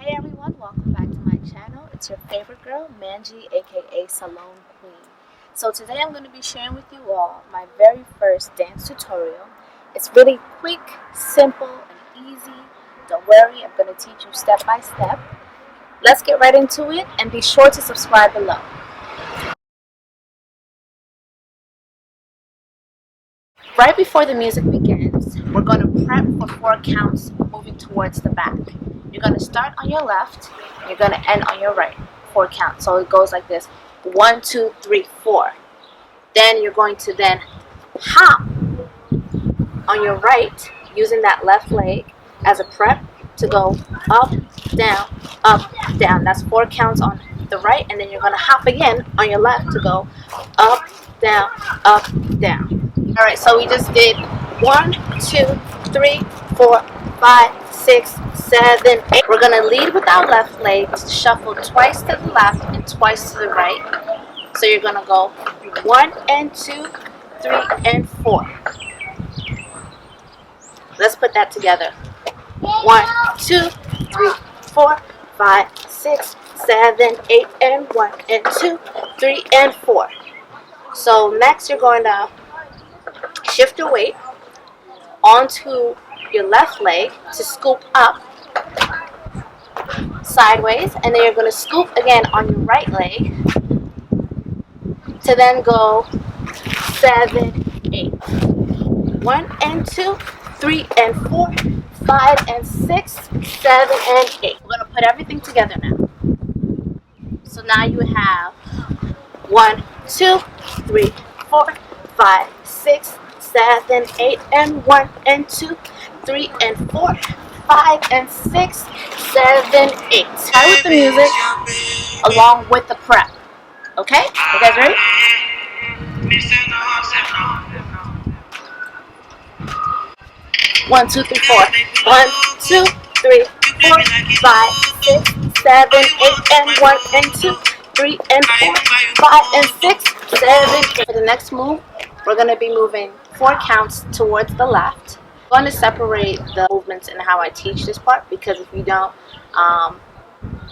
Hey everyone, welcome back to my channel. It's your favorite girl, Manji, aka Salon Queen. So today I'm going to be sharing with you all my very first dance tutorial. It's really quick, simple, and easy. Don't worry, I'm going to teach you step by step. Let's get right into it, and be sure to subscribe below. Right before the music begins, we're going to prep for 4 counts moving towards the back. You're going to start on your left, and you're going to end on your right. 4 counts. So it goes like this: 1, 2, 3, 4. Then you're going to then hop on your right using that left leg as a prep to go up, down, up, down. That's 4 counts on the right, and then you're going to hop again on your left to go up, down, up, down. Alright, so we just did 1, 2, 3, 4, 5, 6, 7, 8. We're going to lead with our left leg, shuffle twice to the left and twice to the right. So you're going to go 1 and 2, 3 and 4. Let's put that together. 1, 2, 3, 4, 5, 6, 7, 8, and 1 and 2, 3 and 4. So next you're going to shift your weight onto your left leg to scoop up sideways, and then you're going to scoop again on your right leg to then go 7, 8. 1 and 2, 3 and 4, 5 and 6, 7 and 8. We're going to put everything together now. So now you have 1, 2, 3, 4, 5, 6, 7, 8, and 1 and 2, 3 and 4, 5 and 6, 7, 8. Try with the music along with the prep. Okay? You guys ready? 1, 2, 3, 4. 1, 2, 3, 4, 5, 6, 7, 8, and 1 and 2, 3 and 4, 5 and 6, 7, 8. For the next move, we're going to be moving 4 counts towards the left. I'm going to separate the movements and how I teach this part, because if you don't,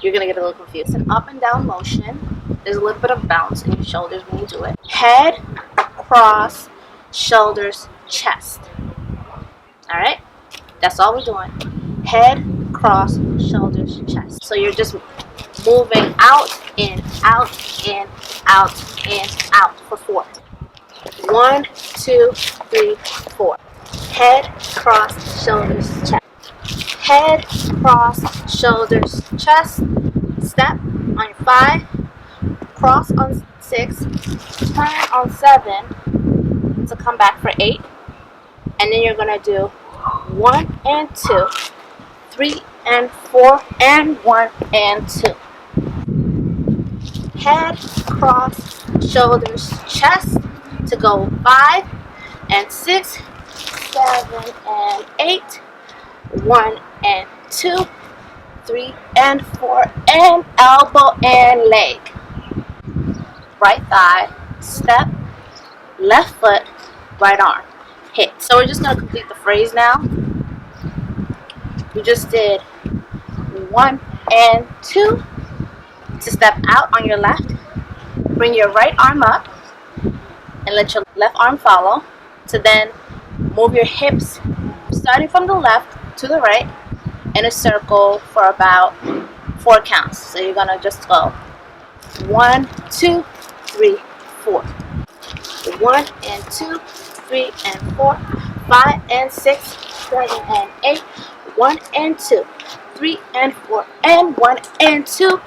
you're going to get a little confused. It's an up and down motion. There's a little bit of bounce in your shoulders when you do it. Head, cross, shoulders, chest. Alright? That's all we're doing. Head, cross, shoulders, chest. So you're just moving out, in, out, in, out, in, out for 4. 1, 2, 3, 4. Head, cross, shoulders, chest. Head, cross, shoulders, chest. Step on your 5. Cross on 6. Turn on 7 to come back for 8. And then you're going to do 1 and 2, 3 and 4, and 1 and 2. Head, cross, shoulders, chest to go 5 and 6, 7 and 8, 1 and 2, 3 and 4, and elbow and leg. Right thigh, step, left foot, right arm. Hit. So we're just going to complete the phrase now. We just did 1 and 2 to step out on your left. Bring your right arm up and let your left arm follow. To then move your hips starting from the left to the right in a circle for about 4 counts. So you're going to just go 1, 2, 3, 4. 1 and 2, 3 and 4, 5 and 6, 7 and 8, 1 and 2, 3 and 4, and 1 and 2,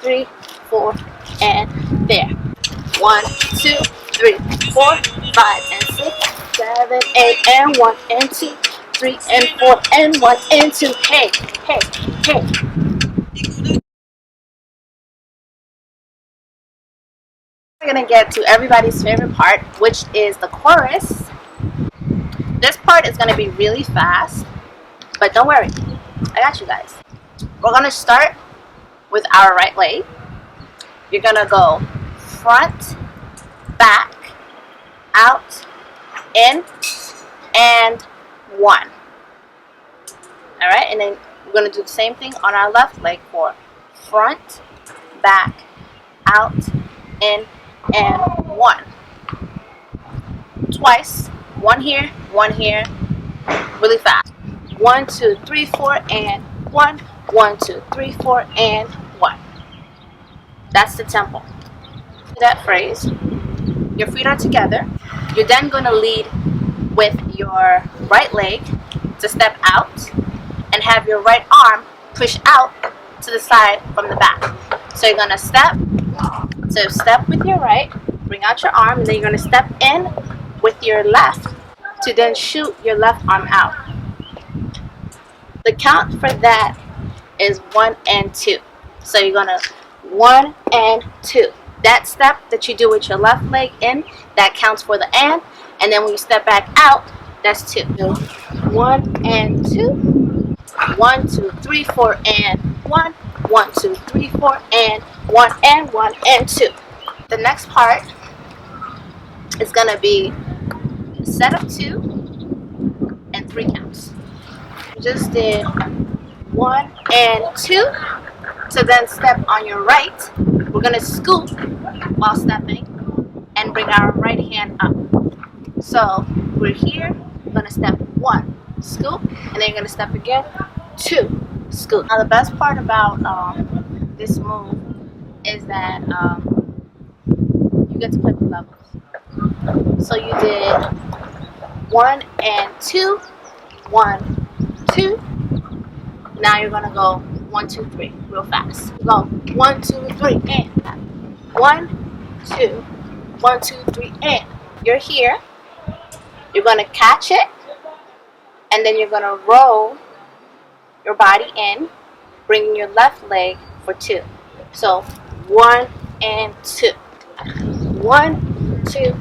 3, 4, and there. 1, 2, 3, 4, 5 and 6, 7, 8, and 1 and 2, 3 and 4, and 1 and 2. Hey, hey, hey. We're gonna get to everybody's favorite part, which is the chorus. This part is gonna be really fast, but don't worry, I got you guys. We're gonna start with our right leg. You're gonna go front, back, out, in, and 1. Alright, and then We're going to do the same thing on our left leg for front, back, out, in, and one. Twice. One here, really fast. 1, 2, 3, 4, and 1. 1, 2, 3, 4, and 1. That's the tempo. That phrase. Your feet are together. You're then going to lead with your right leg to step out and have your right arm push out to the side from the back. So you're going to step. So step with your right, bring out your arm, and then you're going to step in with your left to then shoot your left arm out. The count for that is 1 and 2. So you're going to 1 and 2. That step that you do with your left leg in, that counts for the and then when you step back out, that's 2. 1 and 2. 1, 2, 3, 4, and 1. 1, 2, 3, 4, and 1 and 1 and 2. The next part is going to be a set of 2 and 3 counts. We just did 1 and 2. So then step on your right. We're going to scoop while stepping and bring our right hand up. So we're here. We're going to step 1, scoop, and then you're going to step again, 2, scoop. Now the best part about this move is that you get to play with levels. So you did 1 and 2, 1, 2. Now you're gonna go 1, 2, 3 real fast. Go 1, 2, 3 and 1, 2, 1, 2, 3 and. You're here. You're gonna catch it, and then you're gonna roll your body in, bringing your left leg for 2. So 1 and 2. 1, 2,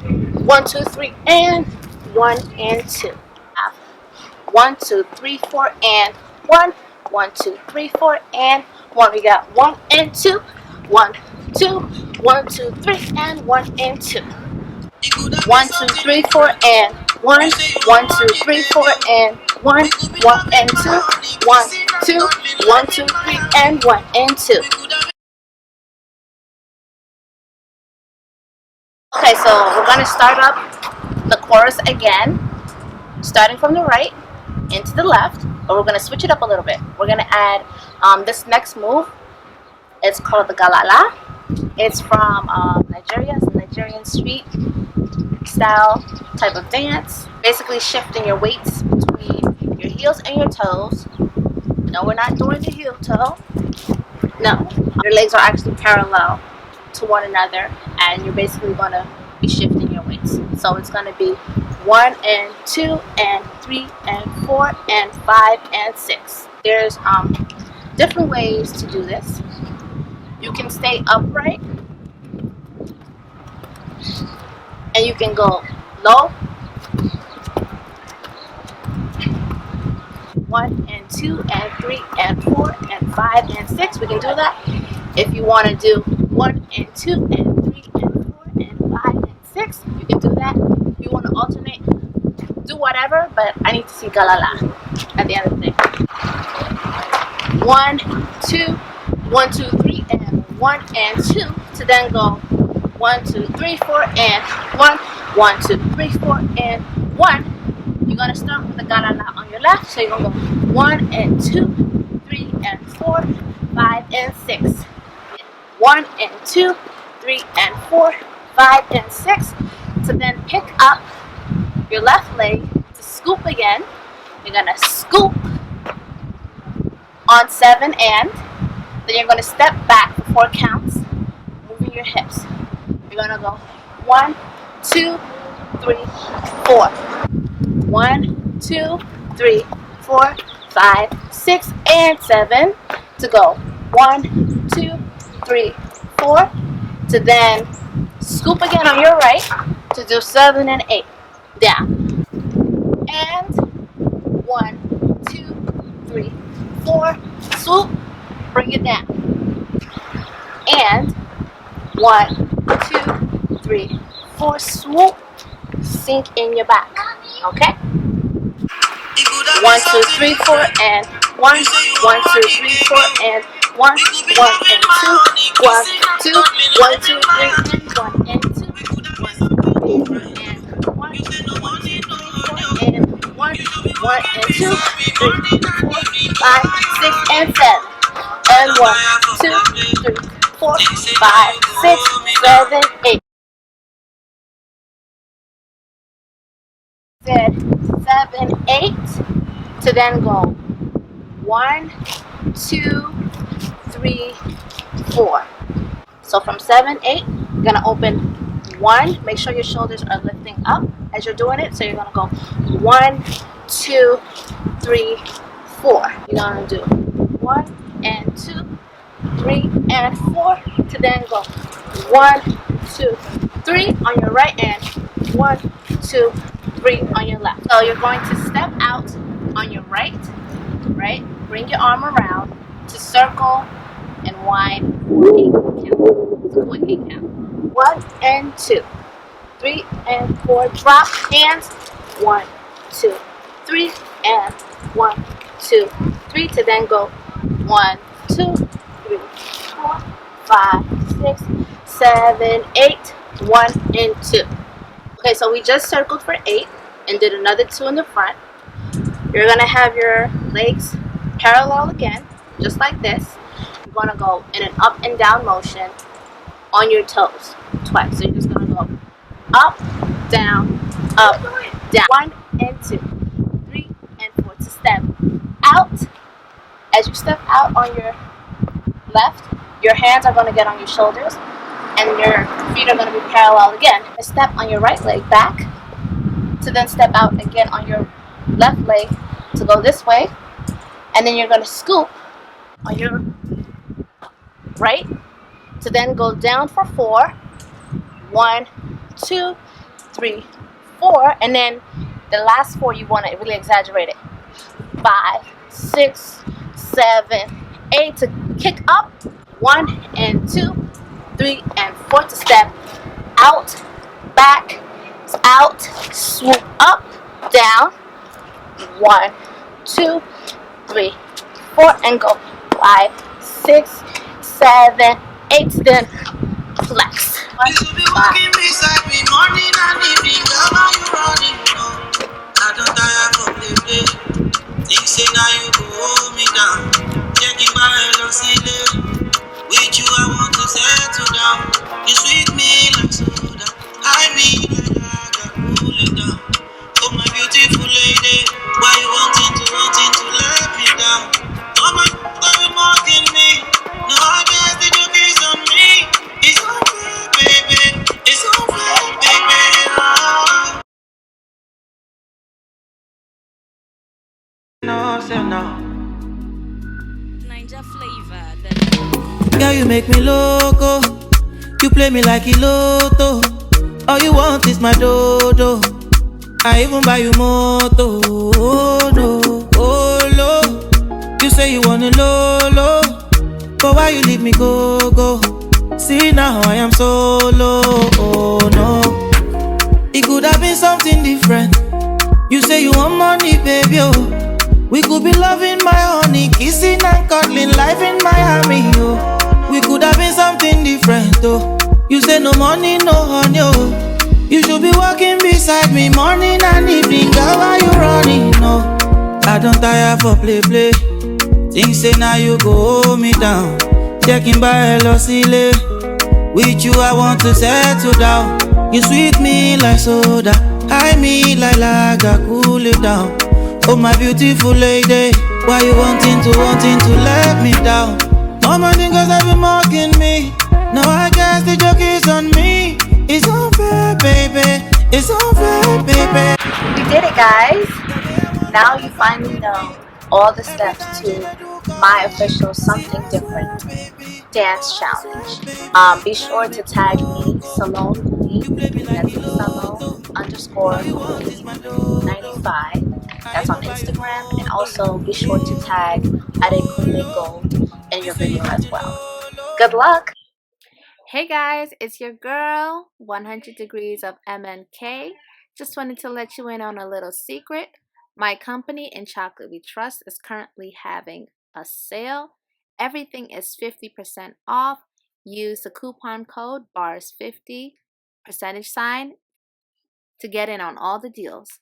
1, 2, 3 and 1 and 2. 1, 2, 3, 4 and 1. 1, 2, 3, 4 and 1. We got 1 and 2. 1, 2, 1, 2, 3 and 1 and 2. 1, 2, 3, 4 and 1. 1, 2, 3, 4 and 1. 1 and 2. 1, 2, 1, 2, 3 and 1 and 2. Okay, so we're gonna start up the chorus again, starting from the right into the left, but we're gonna switch it up a little bit. We're gonna add this next move. It's called the galala. It's from Nigeria. It's a Nigerian street style type of dance. Basically shifting your weights between your heels and your toes. No, we're not doing the heel toe. No, your legs are actually parallel to one another, and you're basically going to be shifting your weights. So it's going to be 1 and 2 and 3 and 4 and 5 and 6. There's different ways to do this. You can stay upright, and you can go low. 1 and 2 and 3 and 4 and 5 and 6. We can do that. If you want to do 1 and 2 and 3 and 4 and 5 and 6, you can do that. If you want to alternate, do whatever, but I need to see galala at the end of the day. 1, 2, 1, 2, 3 and 1 and 2 to then go 1, 2, 3, 4 and 1, 1, 2, 3, 4 and 1. You're going to start with the galala on your left, so you're going to go 1 and 2, 3 and 4, 5 and 6. 1 and 2, 3 and 4, 5 and 6. To then pick up your left leg to scoop again. You're going to scoop on 7 and. Then you're going to step back for 4 counts, moving your hips. You're going to go 1, 2, 3, 4. 1, 2, 3, 4, 5, 6, and 7. To go 1, 2, 3, 4. To then scoop again on your right to do 7 and 8. Down. And 1, 2, 3, 4. Swoop. Bring it down. And 1, 2, 3, 4. Swoop. Sink in your back. Okay? 1, 2, 3, 4, and 1, 1, 2, 3, 4, and 1, 1 and 2, 1, 2, 1, 2, 3, and 1 and 2, 1, 2, 3, and 1, 1, 2, 3, 4, and 1, 1 and 2, 3, 4, 5, 6, and 7, and 1, 2, 3, 4, 5, 6, 7, 8. Said 7, 8 to then go 1, 2, 3, 4. So from 7, 8, you're gonna open 1. Make sure your shoulders are lifting up as you're doing it. So you're gonna go 1, 2, 3, 4. You're gonna do 1 and 2, 3 and 4 to then go 1, 2, 3 on your right and 1, 2, 3 on your left. So you're going to step out on your right, bring your arm around to circle and wind for 8 count. So quick 8 count. 1 and 2, 3 and 4. Drop hands. 1, 2, 3 and 1, 2, 3 to then go 1, 2, 3, 4, 5, 6, 7, 8. 1 and 2. Okay, so we just circled for 8 and did another 2 in the front. You're gonna have your legs parallel again, just like this. You're gonna go in an up and down motion on your toes twice. So you're just gonna go up, down, up, down. 1 and 2, 3 and 4 to step out. As you step out on your left, your hands are gonna get on your shoulders and your feet are gonna be parallel again. Step on your right leg back to then step out again on your left leg to go this way, and then you're going to scoop on your right to then go down for 4. 1, 2, 3, 4, and then the last 4 you want to really exaggerate it. 5, 6, 7, 8 to kick up. 1 and 2, 3 and 4 to step out, back, out, swoop up, down. 1, 2, 3, 4, and go 5, 6, 7, 8. Then flex. 1, 5. With you, I want to settle down. You sweet me like soda. I mean, like I cool it down. Oh, my beautiful lady, why you wanting to let me down? Oh, my God, mocking me. No, I guess the joke is on me. It's unfair, baby. It's unfair, baby. Oh. No, say no. Ninja flavor. Girl, you make me loco. You play me like a lotto. All you want is my dodo. I even buy you moto. Oh no, oh no. You say you want a lolo, but why you leave me go? See now I am solo. Oh no, it could have been something different. You say you want money, baby. Oh, we could be loving my honey, kissing and cuddling, life in Miami. Oh. We could have been something different, oh. You say no money, no honey, oh. You should be walking beside me morning and evening. Girl, why you running, no? I don't tire for play. Think say now you go hold me down. Checking by Elosile. With you I want to settle down. You sweet me like soda. I me like lager, cool it down. Oh my beautiful lady, why you wanting to let me down? All my niggas have been mocking me. Now I guess the joke is on me. It's unfair, baby. It's unfair, baby. We did it, guys. Now you finally know all the steps to my official Something Different dance challenge. Be sure to tag me, Salone Queen. That's Salone_Queen95. That's on Instagram. And also be sure to tag adekunlegold in your video as well. Good luck. Hey guys, it's your girl, 100 Degrees of MNK. Just wanted to let you in on a little secret. My company In Chocolate We Trust is currently having a sale. Everything is 50% off. Use the coupon code BARS50 % to get in on all the deals.